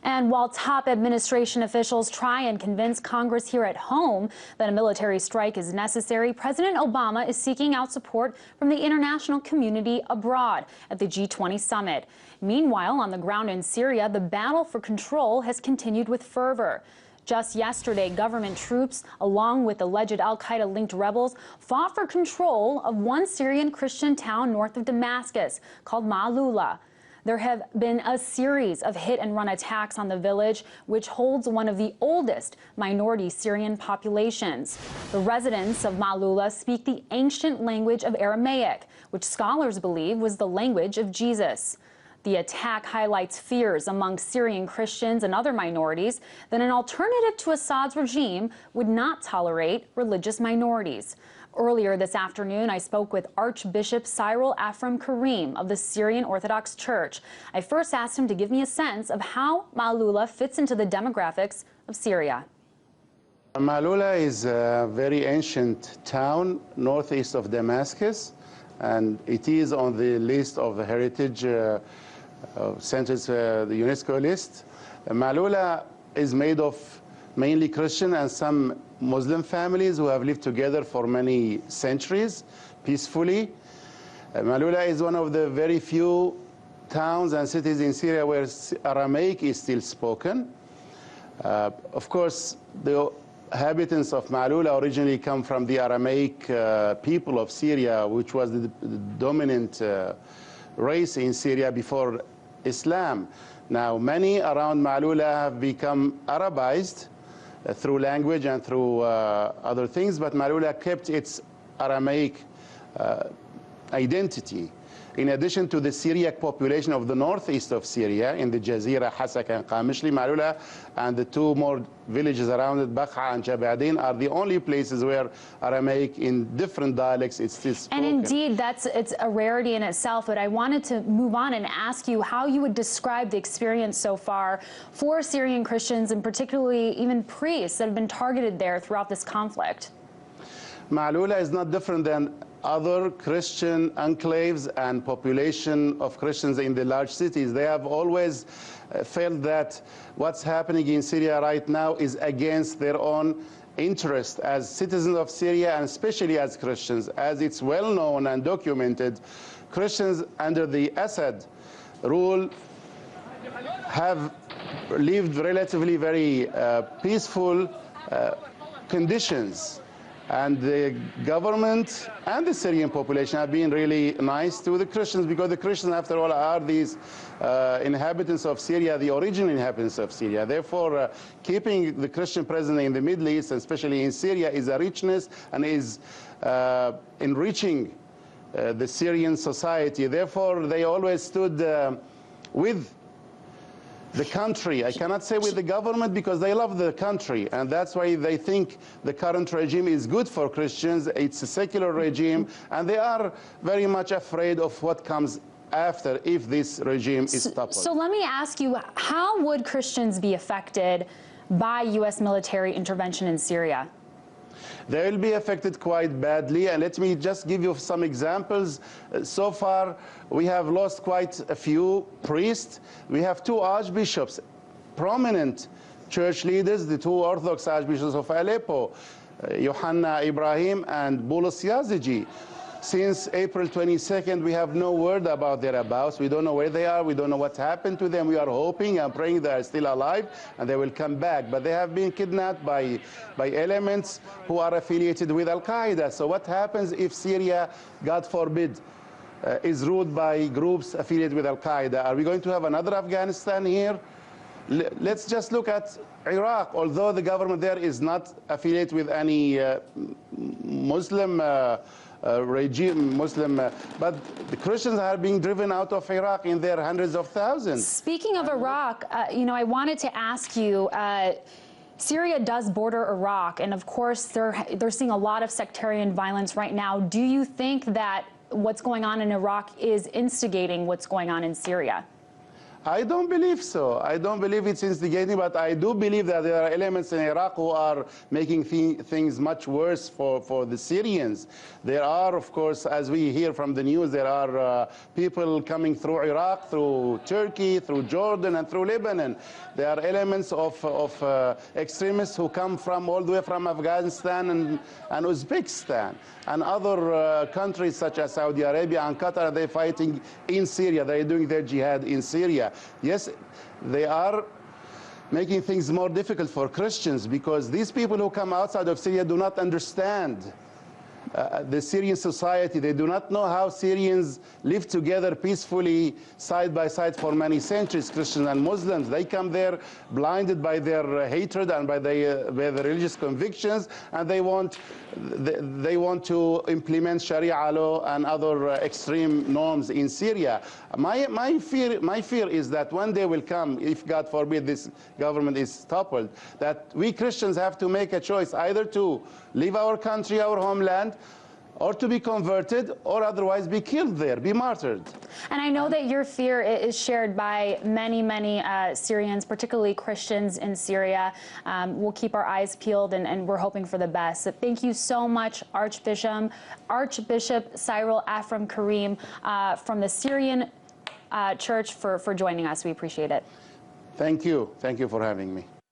And while top administration officials try and convince Congress here at home that a military strike is necessary, President Obama is seeking out support from the international community abroad at the G20 summit. Meanwhile, on the ground in Syria, the battle for control has continued with fervor. Just yesterday, government troops, along with alleged al-Qaeda-linked rebels, fought for control of one Syrian Christian town north of Damascus called Maaloula. There have been a series of hit-and-run attacks on the village, which holds one of the oldest minority Syrian populations. The residents of Maloula speak the ancient language of Aramaic, which scholars believe was the language of Jesus. The attack highlights fears among Syrian Christians and other minorities that an alternative to Assad's regime would not tolerate religious minorities. Earlier this afternoon, I spoke with Archbishop Cyril Aphrem Karim of the Syrian Orthodox Church. I first asked him to give me a sense of how Maloula fits into the demographics of Syria. Maloula is a very ancient town northeast of Damascus, and it is on the list of heritage centers, the UNESCO list. Maloula is made of mainly Christian and some Muslim families who have lived together for many centuries peacefully. Maloula is one of the very few towns and cities in Syria where Aramaic is still spoken. Of course, the inhabitants of Maloula originally come from the Aramaic people of Syria, which was the dominant race in Syria before Islam. Now, many around Maloula have become Arabized through language and through other things, but Maloula kept its Aramaic identity. In addition to the Syriac population of the northeast of Syria, in the Jazeera, Hasak and Qamishli, Maloula and the two more villages around it, Bakha and Jabadin, are the only places where Aramaic in different dialects is still spoken. And indeed, it's a rarity in itself, but I wanted to move on and ask you how you would describe the experience so far for Syrian Christians, and particularly even priests that have been targeted there throughout this conflict. Maloula is not different than other Christian enclaves and population of Christians in the large cities. They have always felt that what's happening in Syria right now is against their own interest as citizens of Syria, and especially as Christians. As it's well known and documented, Christians under the Assad rule have lived relatively very peaceful conditions. And the government and the Syrian population have been really nice to the Christians, because the Christians, after all, are these inhabitants of Syria, the original inhabitants of Syria. Therefore, keeping the Christian presence in the Middle East, especially in Syria, is a richness and is enriching the Syrian society. Therefore, they always stood with the country. I cannot say with the government, because they love the country, and that's why they think the current regime is good for Christians. It's a secular regime, and they are very much afraid of what comes after if this regime is toppled. So let me ask you, how would Christians be affected by U.S. military intervention in Syria? They will be affected quite badly, and let me just give you some examples. So far, we have lost quite a few priests. We have two archbishops, prominent church leaders, the two Orthodox archbishops of Aleppo, Yohanna Ibrahim and Bulus Yazigi. Since April 22nd, we have no word about their whereabouts. We don't know where they are. We don't know what happened to them. We are hoping and praying they are still alive and they will come back. But they have been kidnapped by elements who are affiliated with al-Qaeda. So what happens if Syria, God forbid, is ruled by groups affiliated with al-Qaeda? Are we going to have another Afghanistan here? Let's just look at Iraq. Although the government there is not affiliated with any Muslim regime, but the Christians are being driven out of Iraq in their hundreds of thousands. Speaking of Iraq, I wanted to ask you, Syria does border Iraq, and of course they're seeing a lot of sectarian violence right now. Do you think that what's going on in Iraq is instigating what's going on in Syria? I don't believe so. I don't believe it's instigating, but I do believe that there are elements in Iraq who are making things much worse for the Syrians. There are, of course, as we hear from the news, there are people coming through Iraq, through Turkey, through Jordan, and through Lebanon. There are elements of extremists who come from all the way from Afghanistan and Uzbekistan and other countries such as Saudi Arabia and Qatar. They're fighting in Syria. They're doing their jihad in Syria. Yes, they are making things more difficult for Christians because these people who come outside of Syria do not understand the Syrian society. They do not know how Syrians live together peacefully side by side for many centuries, Christians and Muslims. They come there blinded by their hatred and by their religious convictions, and they want to implement Sharia law and other extreme norms in Syria. My fear is that one day will come, if God forbid this government is toppled, that we Christians have to make a choice either to leave our country, our homeland, or to be converted, or otherwise be killed there, be martyred. And I know that your fear is shared by many Syrians, particularly Christians in Syria. We'll keep our eyes peeled, and we're hoping for the best. So thank you so much, Archbishop Cyril Aphrem Karim from the Syrian Church for joining us. We appreciate it. Thank you. Thank you for having me.